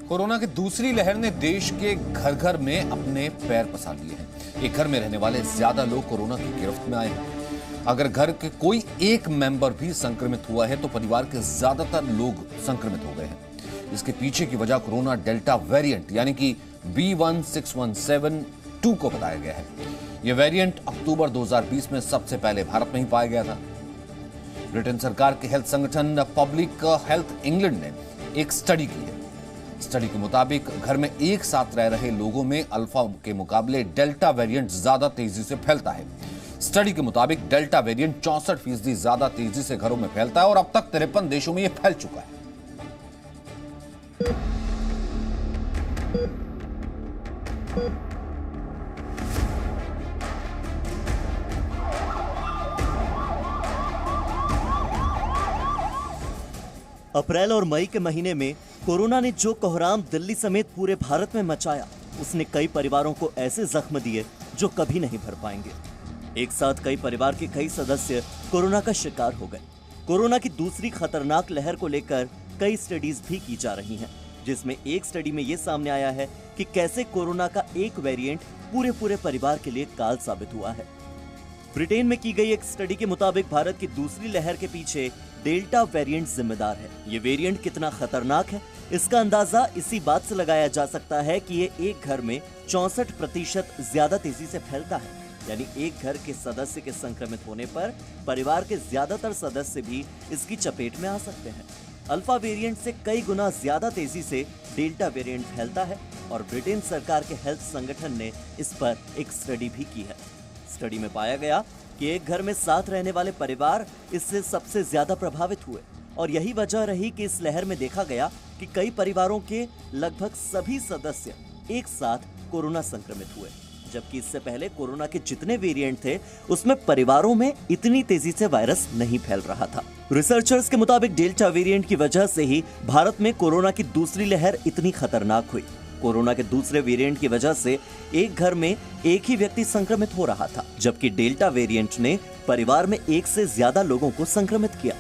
Corona की दूसरी लहर ने देश के घर घर में अपने पैर पसार लिए हैं। एक घर में रहने वाले ज्यादा लोग कोरोना की गिरफ्त में आए हैं। अगर घर के कोई एक मेंबर भी संक्रमित हुआ है तो परिवार के ज्यादातर लोग संक्रमित हो गए हैं। इसके पीछे की वजह कोरोना डेल्टा वेरिएंट यानी कि B16172 को बताया गया है। यह वेरिएंट अक्टूबर 2020 में सबसे पहले भारत में ही पाया गया था। ब्रिटेन सरकार के हेल्थ संगठन पब्लिक हेल्थ इंग्लैंड ने एक स्टडी की है। स्टडी के मुताबिक घर में एक साथ रह रहे लोगों में अल्फा के मुकाबले डेल्टा वेरिएंट ज्यादा तेजी से फैलता है। स्टडी के मुताबिक डेल्टा वेरिएंट 64% ज्यादा तेजी से घरों में फैलता है और अब तक 53 देशों में यह फैल चुका है। अप्रैल और मई के महीने में कोरोना ने जो कोहराम दिल्ली समेत पूरे भारत में मचाया, उसने कई परिवारों को ऐसे जख्म दिए जो कभी नहीं भर पाएंगे। एक साथ कई परिवार के कई सदस्य कोरोना का शिकार हो गए। कोरोना की दूसरी खतरनाक लहर को लेकर कई स्टडीज भी की जा रही हैं, जिसमें एक स्टडी में यह सामने आया है कि कैसे कोरोना का एक वेरिएंट पूरे परिवार के लिए काल साबित हुआ है। ब्रिटेन में की गई एक स्टडी के मुताबिक भारत की दूसरी लहर के पीछे डेल्टा वेरिएंट जिम्मेदार है। ये वेरिएंट कितना खतरनाक है, इसका अंदाजा इसी बात से लगाया जा सकता है कि ये एक घर में 64% ज्यादा तेजी से फैलता है। यानी एक घर के सदस्य के संक्रमित होने पर परिवार के ज्यादातर सदस्य भी इसकी चपेट में आ सकते हैं। अल्फा वेरिएंट से कई गुना ज्यादा तेजी से डेल्टा वेरिएंट फैलता है और ब्रिटेन सरकार के हेल्थ संगठन ने इस पर एक स्टडी भी की है। स्टडी में पाया गया कि एक घर में साथ रहने वाले परिवार इससे सबसे ज्यादा प्रभावित हुए और यही वजह रही कि इस लहर में देखा गया कि कई परिवारों के लगभग सभी सदस्य एक साथ कोरोना संक्रमित हुए, जबकि इससे पहले कोरोना के जितने वेरिएंट थे उसमें परिवारों में इतनी तेजी से वायरस नहीं फैल रहा था। रिसर्चर्स के मुताबिक डेल्टा वेरिएंट की वजह से ही भारत में कोरोना की दूसरी लहर इतनी खतरनाक हुई। कोरोना के दूसरे वेरिएंट की वजह से एक घर में एक ही व्यक्ति संक्रमित हो रहा था, जबकि डेल्टा वेरिएंट ने परिवार में एक से ज्यादा लोगों को संक्रमित किया।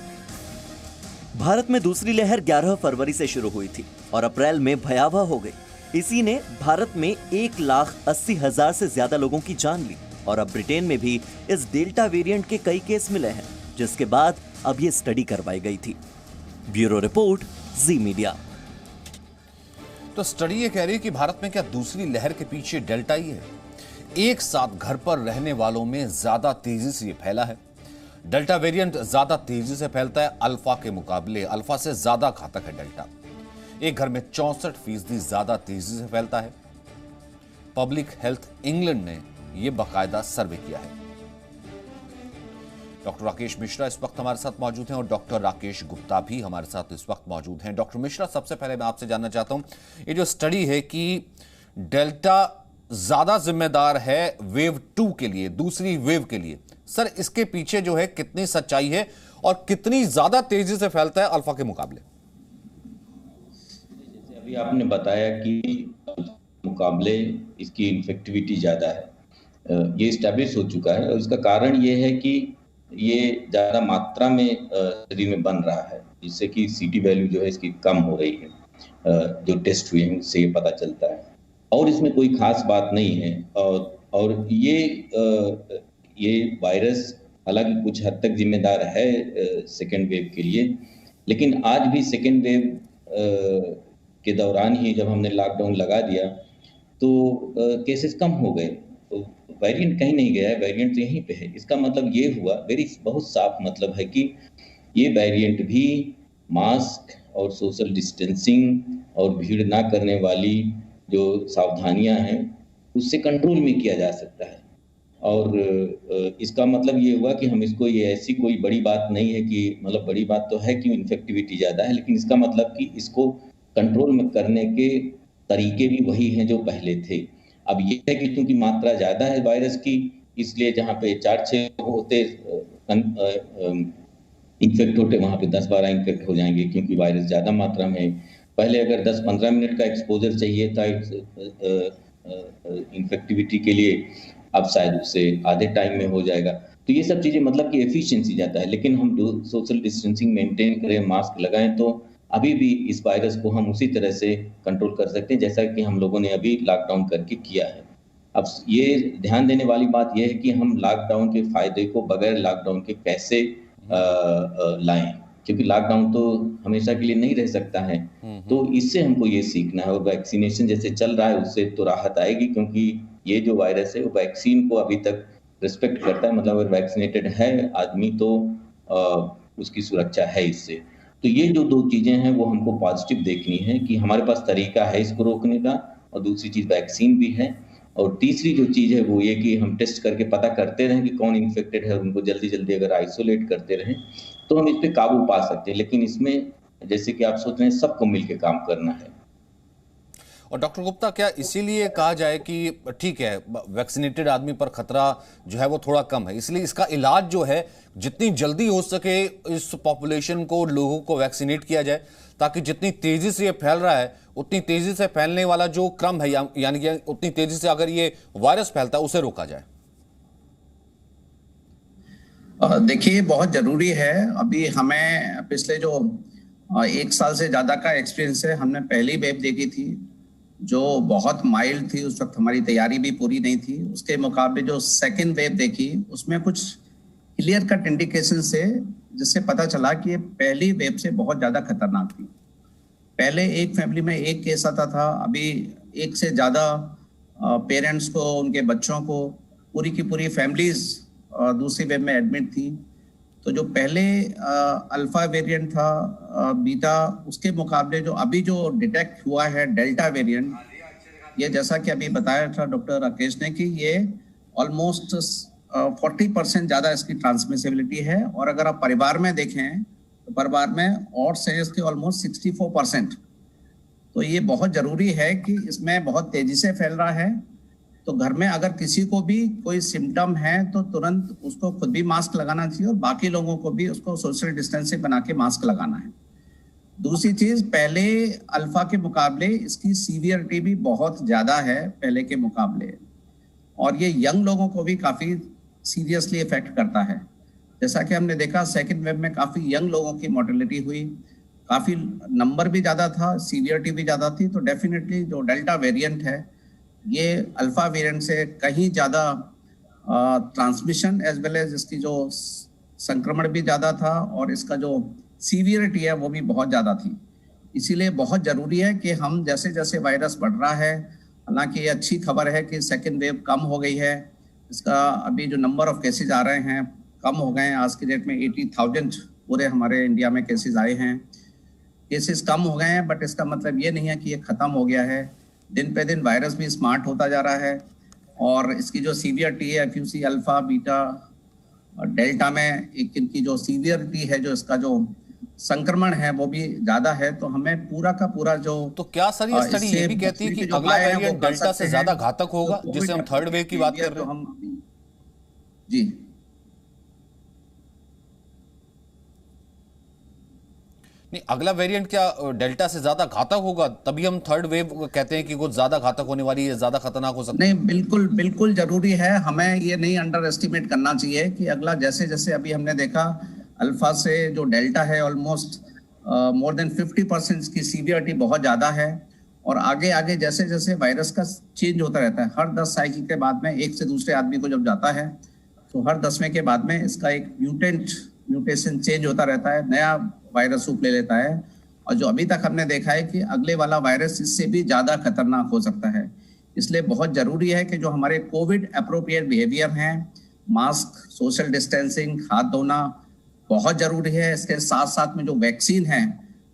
भारत में दूसरी लहर 11 फरवरी से शुरू हुई थी और अप्रैल में भयावह हो गई। इसी ने भारत में 1,80,000 से ज्यादा लोगों की जान ली और अब ब्रिटेन में भी इस डेल्टा वेरिएंट के कई केस मिले हैं, जिसके बाद अब ये स्टडी करवाई गई थी। ब्यूरो रिपोर्ट, जी मीडिया। तो स्टडी ये कह रही है कि भारत में क्या दूसरी लहर के पीछे डेल्टा ही है। एक साथ घर पर रहने वालों में ज्यादा तेजी से ये फैला है। डेल्टा वेरिएंट ज्यादा तेजी से फैलता है अल्फा के मुकाबले। अल्फा से ज्यादा घातक है डेल्टा। एक घर में 64% ज्यादा तेजी से फैलता है। पब्लिक हेल्थ इंग्लैंड ने यह बाकायदा सर्वे किया है। डॉक्टर राकेश मिश्रा इस वक्त हमारे साथ मौजूद हैं और डॉक्टर राकेश गुप्ता भी हमारे साथ इस वक्त मौजूद हैं। डॉक्टर मिश्रा, सबसे पहले मैं आपसे जानना चाहता हूं, ये जो स्टडी है कि डेल्टा ज्यादा जिम्मेदार है वेव 2 के लिए, दूसरी वेव के लिए, सर इसके पीछे जो है कितनी सच्चाई है और कितनी ज्यादा तेजी से फैलता है अल्फा के मुकाबले? जैसे अभी आपने बताया कि मुकाबले इसकी इन्फेक्टिविटी ज्यादा है, ये स्टैब्लिश हो चुका है और इसका कारण ये है कि ये ज्यादा मात्रा में शरीर में बन रहा है, जिससे कि सीटी वैल्यू जो है इसकी कम हो रही है। जो टेस्ट हुए हैं उससे ये पता चलता है और इसमें कोई खास बात नहीं है। और ये वायरस हालांकि कुछ हद तक जिम्मेदार है सेकेंड वेव के लिए, लेकिन आज भी सेकेंड वेव के दौरान ही जब हमने लॉकडाउन लगा दिया तो केसेस कम हो गए। तो वेरिएंट कहीं नहीं गया है, वेरिएंट तो यहीं पे है। इसका मतलब ये हुआ, बहुत साफ मतलब है कि ये वेरिएंट भी मास्क और सोशल डिस्टेंसिंग और भीड़ ना करने वाली जो सावधानियां हैं उससे कंट्रोल में किया जा सकता है। और इसका मतलब ये हुआ कि हम इसको, ये ऐसी कोई बड़ी बात नहीं है कि, मतलब बड़ी बात तो है कि इन्फेक्टिविटी ज़्यादा है, लेकिन इसका मतलब कि इसको कंट्रोल में करने के तरीके भी वही हैं जो पहले थे। अब ये है कि क्योंकि मात्रा ज़्यादा है वायरस की, इसलिए जहाँ पे 4-6 होते इन्फेक्ट होते वहाँ पे 10-12 इन्फेक्ट हो जाएंगे, क्योंकि वायरस ज़्यादा मात्रा में है। पहले अगर 10-15 मिनट का एक्सपोजर चाहिए था इन्फेक्टिविटी के लिए, अब शायद उससे आधे टाइम में हो जाएगा। तो ये सब चीज़ें मतलब कि एफिशिएंसी जाता है। लेकिन हम सोशल डिस्टेंसिंग मेंटेन करें, मास्क लगाएं, तो अभी भी इस वायरस को हम उसी तरह से कंट्रोल कर सकते हैं जैसा कि हम लोगों ने अभी लॉकडाउन करके किया है। अब ये ध्यान देने वाली बात यह है कि हम लॉकडाउन के फायदे को बगैर लॉकडाउन के कैसे लाएं, क्योंकि लॉकडाउन तो हमेशा के लिए नहीं रह सकता है। तो इससे हमको ये सीखना है, और वैक्सीनेशन जैसे चल रहा है उससे तो राहत आएगी, क्योंकि ये जो वायरस है वो वैक्सीन को अभी तक रिस्पेक्ट करता है। मतलब अगर वैक्सीनेटेड है आदमी तो उसकी सुरक्षा है इससे। तो ये जो दो चीजें हैं वो हमको पॉजिटिव देखनी है कि हमारे पास तरीका है इसको रोकने का, और दूसरी चीज वैक्सीन भी है, और तीसरी जो चीज है वो ये कि हम टेस्ट करके पता करते रहें कि कौन इन्फेक्टेड है, उनको जल्दी जल्दी अगर आइसोलेट करते रहें तो हम इस पे काबू पा सकते हैं। लेकिन इसमें जैसे कि आप सोच रहे हैं सबको मिलकर काम करना है। और डॉक्टर गुप्ता, क्या इसीलिए कहा जाए कि ठीक है वैक्सीनेटेड आदमी पर खतरा जो है वो थोड़ा कम है, इसलिए इसका इलाज जो है जितनी जल्दी हो सके इस पॉपुलेशन को, लोगों को वैक्सीनेट किया जाए, ताकि जितनी तेजी से ये फैल रहा है उतनी तेजी से फैलने वाला जो क्रम है, यानी कि उतनी तेजी से अगर ये वायरस फैलता है उसे रोका जाए? देखिए, बहुत जरूरी है। अभी हमें पिछले जो 1 साल से ज्यादा का एक्सपीरियंस है। हमने पहली वेव देखी थी जो बहुत माइल्ड थी, उस वक्त हमारी तैयारी भी पूरी नहीं थी। उसके मुकाबले जो सेकेंड वेव देखी उसमें कुछ क्लियर कट इंडिकेशन से, जिससे पता चला कि ये पहली वेव से बहुत ज्यादा खतरनाक थी। पहले एक फैमिली में एक केस आता था, अभी एक से ज्यादा पेरेंट्स को, उनके बच्चों को, पूरी की पूरी फैमिलीज दूसरी वेव में एडमिट थी। तो जो पहले अल्फा वेरिएंट था, बीटा, उसके मुकाबले जो अभी जो डिटेक्ट हुआ है डेल्टा वेरिएंट, ये जैसा कि अभी बताया था डॉक्टर राकेश ने कि ये ऑलमोस्ट 40% ज़्यादा इसकी ट्रांसमिसिबिलिटी है। और अगर आप परिवार में देखें तो परिवार में और से इसके ऑलमोस्ट 64%। तो ये बहुत ज़रूरी है कि इसमें बहुत तेज़ी से फैल रहा है। तो घर में अगर किसी को भी कोई सिम्टम है तो तुरंत उसको खुद भी मास्क लगाना चाहिए और बाकी लोगों को भी उसको सोशल डिस्टेंसिंग बना के मास्क लगाना है। दूसरी चीज, पहले अल्फा के मुकाबले इसकी सीवियरिटी भी बहुत ज्यादा है पहले के मुकाबले, और ये यंग लोगों को भी काफी सीरियसली इफेक्ट करता है। जैसा कि हमने देखा सेकेंड वेव में काफी यंग लोगों की मोर्टेलिटी हुई, काफी नंबर भी ज्यादा था, सीवियरिटी भी ज्यादा थी। तो डेफिनेटली जो डेल्टा वेरिएंट है ये अल्फा वेरिएंट से कहीं ज़्यादा ट्रांसमिशन एज वेल एज इसकी जो संक्रमण भी ज़्यादा था और इसका जो सीवियरिटी है वो भी बहुत ज़्यादा थी। इसीलिए बहुत ज़रूरी है कि हम जैसे जैसे वायरस बढ़ रहा है, हालांकि ये अच्छी खबर है कि सेकेंड वेव कम हो गई है, इसका अभी जो नंबर ऑफ केसेज आ रहे हैं कम हो गए हैं। आज की डेट में 80,000 पूरे हमारे इंडिया में केसेज आए हैं। केसेज कम हो गए हैं, बट इसका मतलब ये नहीं है कि ये ख़त्म हो गया है। दिन पे दिन वायरस भी स्मार्ट होता जा रहा है और इसकी जो सीवियरिटी है, FUC अल्फा बीटा और डेल्टा में इनकी जो सीवियरिटी है, जो इसका जो संक्रमण है वो भी ज्यादा है। तो हमें पूरा का पूरा जो, तो क्या सर ये स्टडी ये भी कहती है कि अगला वेरिएंट डेल्टा से ज्यादा घातक होगा, जिसे हम थर्ड वेव की बात कर रहे हैं? जी नहीं, अगला वेरिएंट क्या डेल्टा से ज्यादा घातक होगा? तभी हम थर्ड वेव कहते हैं कि वो ज्यादा घातक होने वाली है, ज्यादा खतरनाक हो सकता है। नहीं, बिल्कुल बिल्कुल जरूरी है। हमें ये नहीं अंडर एस्टिमेट करना चाहिए कि अगला, जैसे जैसे अभी हमने देखा अल्फा से जो डेल्टा है ऑलमोस्ट मोर देन 50% की सीवियरिटी बहुत ज्यादा है। और आगे आगे जैसे जैसे वायरस का चेंज होता रहता है, हर 10 साइकिल के बाद में एक से दूसरे आदमी को जब जाता है तो हर 10वें के बाद में इसका एक म्यूटेशन चेंज होता रहता है, नया वायरस रूप ले लेता है। और जो अभी तक हमने देखा है कि अगले वाला वायरस इससे भी ज्यादा खतरनाक हो सकता है। इसलिए बहुत जरूरी है कि जो हमारे कोविड अप्रोप्रिएट बिहेवियर हैं, मास्क, सोशल डिस्टेंसिंग, हाथ धोना बहुत जरूरी है। इसके साथ साथ में जो वैक्सीन है,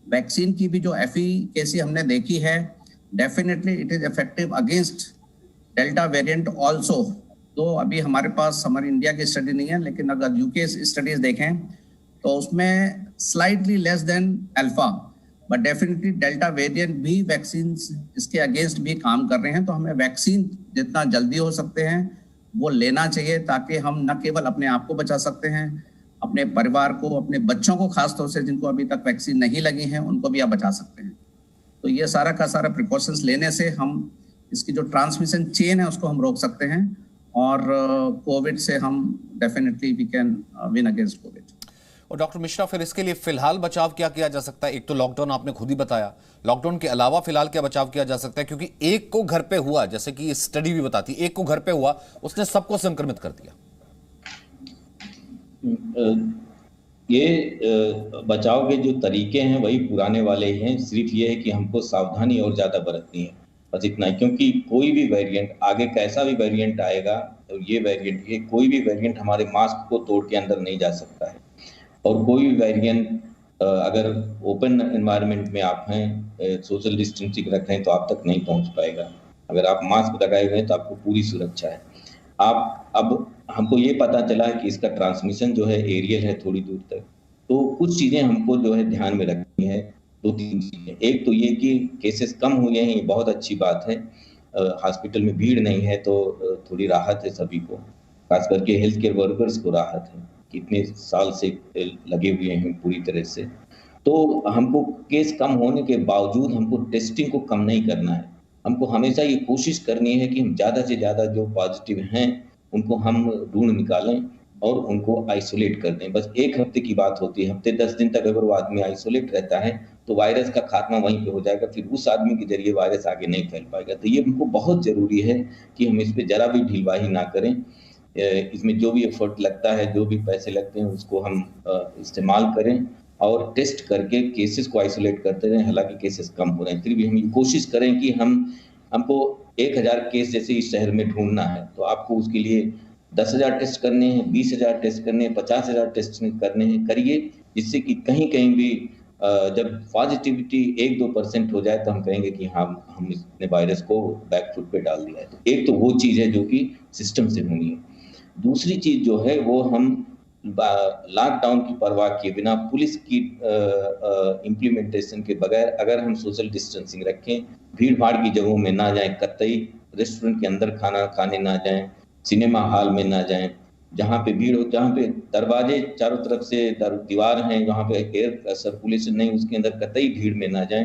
वैक्सीन की भी जो एफिकेसी हमने देखी है, definitely it is effective against delta variant also. तो अभी हमारे पास हमारी इंडिया की स्टडी नहीं है, लेकिन अगर यूके स्टडीज देखें तो उसमें slightly less than alpha, but definitely delta variant भी वैक्सीन इसके अगेंस्ट भी काम कर रहे हैं। तो हमें वैक्सीन जितना जल्दी हो सकते हैं वो लेना चाहिए, ताकि हम न केवल अपने आप को बचा सकते हैं, अपने परिवार को, अपने बच्चों को खासतौर से जिनको अभी तक वैक्सीन नहीं लगी है उनको भी आप बचा सकते हैं। तो ये सारा का सारा प्रिकॉशंस लेने से हम इसकी जो ट्रांसमिशन चेन है उसको हम रोक सकते हैं और कोविड से हम definitely we can win against Covid. और डॉक्टर मिश्रा, फिर इसके लिए फिलहाल बचाव क्या किया जा सकता है? एक तो लॉकडाउन आपने खुद ही बताया, लॉकडाउन के अलावा फिलहाल क्या बचाव किया जा सकता है? क्योंकि एक को घर पे हुआ, जैसे कि ये स्टडी भी बताती, एक को घर पे हुआ, उसने सबको संक्रमित कर दिया। ये बचाव के जो तरीके हैं वही पुराने वाले ही हैं, सिर्फ ये है कि हमको सावधानी और ज्यादा बरतनी है, बस इतना ही। क्योंकि कोई भी वेरिएंट आगे कैसा भी वेरिएंट आएगा, तो ये कोई भी वेरिएंट हमारे मास्क को तोड़ के अंदर नहीं जा सकता है। और कोई भी वेरिएंट अगर ओपन एनवायरनमेंट में आप हैं, सोशल डिस्टेंसिंग रख रहे हैं, तो आप तक नहीं पहुंच पाएगा। अगर आप मास्क लगाए हुए हैं तो आपको पूरी सुरक्षा है। आप अब हमको ये पता चला है कि इसका ट्रांसमिशन जो है एरियल है थोड़ी दूर तक, तो कुछ चीजें हमको जो है ध्यान में रखनी है। 2-3 चीजें, एक तो ये कि केसेस कम हुए हैं, ये बहुत अच्छी बात है। हॉस्पिटल में भीड़ नहीं है तो थोड़ी राहत है सभी को, खास करके हेल्थ केयर वर्कर्स को राहत है, कितने साल से लगे हुए हैं पूरी तरह से। तो हमको केस कम होने के बावजूद हमको टेस्टिंग को कम नहीं करना है। हमको हमेशा ये कोशिश करनी है कि हम ज़्यादा से ज़्यादा जो पॉजिटिव हैं उनको हम ढूंढ निकालें और उनको आइसोलेट कर दें। बस 1 हफ्ते की बात होती है, हफ्ते 10 दिन तक अगर वो आदमी आइसोलेट रहता है तो वायरस का खात्मा वहीं पे हो जाएगा, फिर उस आदमी के जरिए वायरस आगे नहीं फैल पाएगा। तो ये हमको बहुत ज़रूरी है कि हम इस पर जरा भी ढीलवाही ना करें। इसमें जो भी एफर्ट लगता है, जो भी पैसे लगते हैं, उसको हम इस्तेमाल करें और टेस्ट करके केसेस को आइसोलेट करते रहें। हालांकि केसेस कम हो रहे हैं, फिर भी हम ये कोशिश करें कि हमको 1000 केस जैसे इस शहर में ढूंढना है, तो आपको उसके लिए 10,000 टेस्ट करने हैं, 20,000 टेस्ट करने हैं, 50,000 टेस्ट करने हैं, करिए, जिससे कि कहीं कहीं भी जब पॉजिटिविटी 1-2% हो जाए तो हम कहेंगे कि हाँ, हम इसने वायरस को बैक फुट पे डाल दिया है। तो एक तो वो चीज़ है जो कि सिस्टम से होनी है। दूसरी चीज़ जो है वो हम लॉकडाउन की परवाह किए बिना, पुलिस की इम्प्लीमेंटेशन के बगैर अगर हम सोशल डिस्टेंसिंग रखें, भीड़ भाड़ की जगहों में ना जाएं, कतई रेस्टोरेंट के अंदर खाना खाने ना जाएं, सिनेमा हॉल में ना जाएं, जहाँ पे भीड़ हो, जहाँ पे दरवाजे चारों तरफ से दीवार हैं, वहाँ पे एयर सर्कुलेशन नहीं, उसके अंदर कतई भीड़ में ना जाएं।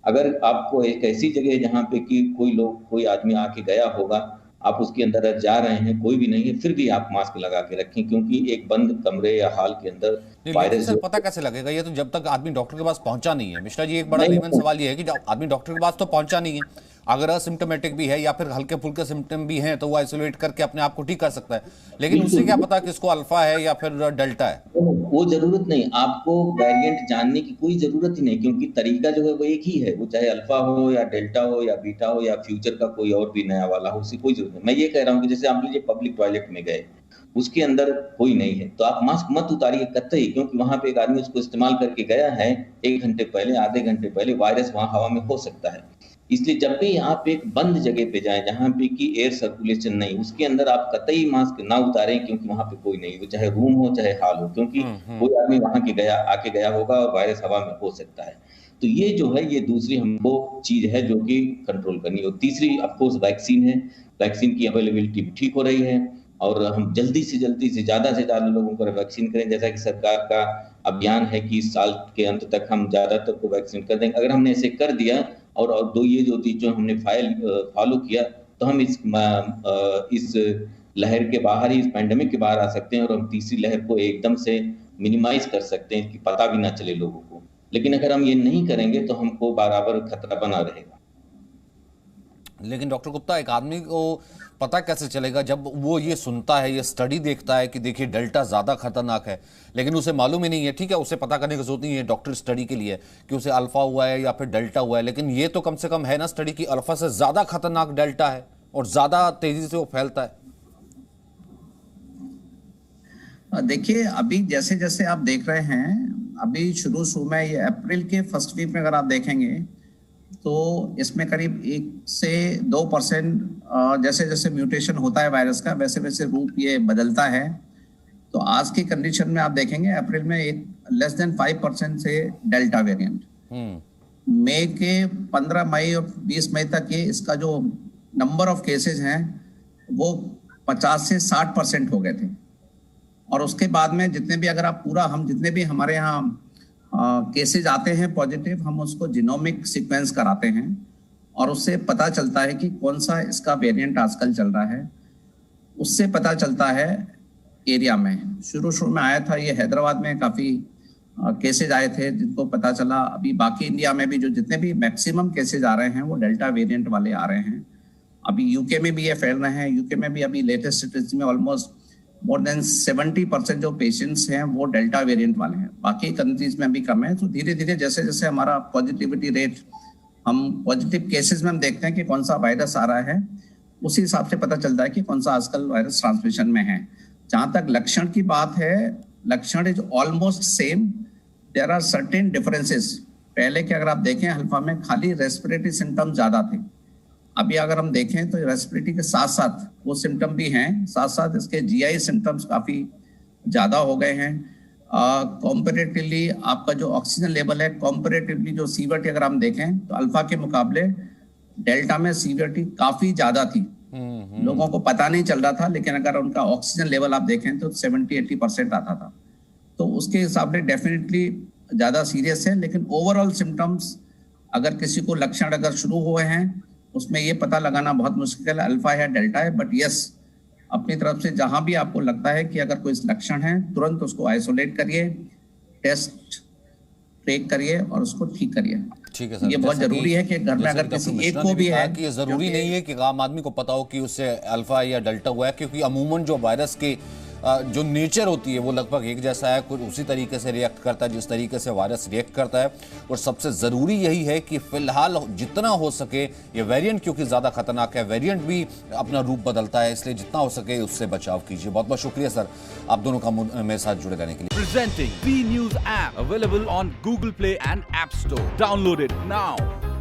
अगर आपको एक ऐसी जगह जहाँ पे कि कोई आदमी आके गया होगा, आप उसके अंदर जा रहे हैं, कोई भी नहीं है, फिर भी आप मास्क लगा के रखें, क्योंकि एक बंद कमरे या हॉल के अंदर वायरस पता कैसे लगेगा? ये तो जब तक आदमी डॉक्टर के पास पहुंचा नहीं है। मिश्रा जी, एक बड़ा लेमन सवाल ये है कि आदमी डॉक्टर के पास तो पहुंचा नहीं है, अगर असिम्टोमेटिक भी है या फिर हल्के फुल्के सिम्टम भी हैं तो वो आइसोलेट करके अपने आप को ठीक कर सकता है, लेकिन उससे क्या पता किसको अल्फा है या फिर डेल्टा है? वो जरूरत नहीं, आपको वेरिएंट जानने की कोई जरूरत ही नहीं, क्योंकि तरीका जो है वो एक ही है। वो चाहे अल्फा हो या डेल्टा हो या बीटा हो या फ्यूचर का कोई और भी नया वाला हो, उससे कोई जरूरत नहीं। मैं ये कह रहा हूँ कि जैसे आप लीजिए पब्लिक टॉयलेट में गए, उसके अंदर कोई नहीं है, तो आप मास्क मत उतारिए कतई, क्योंकि वहां पे एक आदमी उसको इस्तेमाल करके गया है 1 घंटे पहले, आधे घंटे पहले, वायरस वहां हवा में हो सकता है। इसलिए जब भी आप एक बंद जगह पे जाएं जहां पे कि एयर सर्कुलेशन नहीं, उसके अंदर आप कतई मास्क ना उतारें, क्योंकि वहां पे कोई नहीं, वो चाहे रूम हो चाहे हॉल हो, क्योंकि कोई आदमी वहां आके गया होगा और वायरस हवा में हो सकता है। तो ये जो है, ये दूसरी हमको चीज है जो कि कंट्रोल करनी है। और तीसरी ऑफकोर्स वैक्सीन है, वैक्सीन की अवेलेबिलिटी ठीक हो रही है और हम जल्दी से ज्यादा से ज्यादा लोगों को वैक्सीन करें, जैसा कि सरकार का अभियान है कि इस साल के अंत तक हम ज्यादातर को वैक्सीन कर देंगे। अगर हमने ऐसे कर दिया और ये जो हमने फॉलो किया, तो हम इस लहर के बाहर ही, इस पैंडेमिक के बाहर आ सकते हैं और हम तीसरी लहर को एकदम से मिनिमाइज कर सकते हैं कि पता भी ना चले लोगों को। लेकिन अगर हम ये नहीं करेंगे तो हमको बराबर खतरा बना रहेगा। लेकिन डॉक्टर गुप्ता, एक आदमी को पता कैसे चलेगा जब वो ये सुनता है, ये स्टडी देखता है कि देखिए डेल्टा ज़्यादा खतरनाक है, लेकिन उसे मालूम ही नहीं है? ठीक है, उसे पता करने की जरूरत नहीं है डॉक्टर स्टडी के लिए कि उसे अल्फा हुआ है या फिर डेल्टा हुआ है, लेकिन ये तो कम से कम है ना स्टडी कि अल्फा से ज़्यादा खतरनाक डेल्टा है और ज़्यादा तेजी से वो फैलता है। देखिए, अभी जैसे जैसे आप देख रहे हैं, अभी शुरू में ये अप्रैल के फर्स्ट वीक में अगर आप देखेंगे तो इसमें करीब 1 से 2% जैसे जैसे म्यूटेशन होता है वायरस का, वैसे वैसे रूप ये बदलता है। तो आज की कंडीशन में आप देखेंगे अप्रैल में एक लेस देन 5% से डेल्टा वेरिएंट, मई के 15 मई और 20 मई तक ये इसका जो नंबर ऑफ केसेस हैं वो 50 से 60% हो गए थे। और उसके बाद में जितने भी, अगर आप हम जितने भी हमारे यहाँ केसेज आते हैं पॉजिटिव, हम उसको जीनोमिक सीक्वेंस कराते हैं और उससे पता चलता है कि कौन सा इसका वेरिएंट आजकल चल रहा है। उससे पता चलता है एरिया में शुरू में आया था। ये हैदराबाद में काफी केसेज आए थे जिनको पता चला। अभी बाकी इंडिया में भी जो जितने भी मैक्सिमम केसेज आ रहे हैं वो डेल्टा वेरिएंट वाले आ रहे हैं। अभी यूके में भी ये फैल रहे हैं। यूके में भी अभी लेटेस्ट स्टेटिस्टिक्स में ऑलमोस्ट मोर देन 70% जो पेशेंट्स हैं वो डेल्टा वेरिएंट वाले हैं। बाकी कंट्रीज में भी कम है। तो धीरे धीरे जैसे जैसे हमारा पॉजिटिविटी रेट, हम पॉजिटिव केसेस में हम देखते हैं कि कौन सा वायरस आ रहा है, उसी हिसाब से पता चलता है कि कौन सा आजकल वायरस ट्रांसमिशन में है। जहां तक लक्षण की बात है, लक्षण is almost same. There are certain differences. पहले के अगर आप देखें अल्फा में खाली रेस्पिरेटरी सिम्टम्स ज्यादा थे। अभी अगर हम देखें तो रेस्पिरेटरी के साथ साथ वो सिम्टम भी हैं, साथ साथ इसके जीआई सिम्टम्स काफी ज्यादा हो गए हैं। कॉम्पेरेटिवली आपका जो ऑक्सीजन लेवल है, कॉम्पेरेटिवली जो सीवियरिटी अगर हम देखें तो अल्फा के मुकाबले डेल्टा में सीवियरिटी काफी ज्यादा थी। लोगों को पता नहीं चल रहा था, लेकिन अगर उनका ऑक्सीजन लेवल आप देखें तो 70-80% आता था। तो उसके हिसाब से डेफिनेटली ज्यादा सीरियस है। लेकिन ओवरऑल सिम्टम्स अगर किसी को लक्षण अगर शुरू हुए हैं उसमें ये पता लगाना बहुत मुश्किल है अल्फा है डेल्टा है। बट यस, अपनी तरफ से जहां भी आपको लगता है कि अगर कोई लक्षण है तुरंत उसको आइसोलेट करिए, टेस्ट ट्रेक करिए और उसको ठीक करिए। ठीक है सर, ये बहुत जरूरी है कि घर में अगर किसी एक को भी है कि ये जरूरी नहीं है कि आम आदमी को पता हो कि उससे अल्फा या डेल्टा हुआ है, क्योंकि अमूमन जो वायरस के जो नेचर होती है वो लगभग एक जैसा है। कुछ उसी तरीके से रिएक्ट करता है जिस तरीके से वायरस रिएक्ट करता है। और सबसे ज़रूरी यही है कि फिलहाल जितना हो सके ये वेरिएंट, क्योंकि ज़्यादा खतरनाक है, वेरिएंट भी अपना रूप बदलता है, इसलिए जितना हो सके उससे बचाव कीजिए। बहुत बहुत शुक्रिया सर आप दोनों का मेरे साथ जुड़े रहने के लिए। Presenting V News app available on Google Play and App Store. Download it now.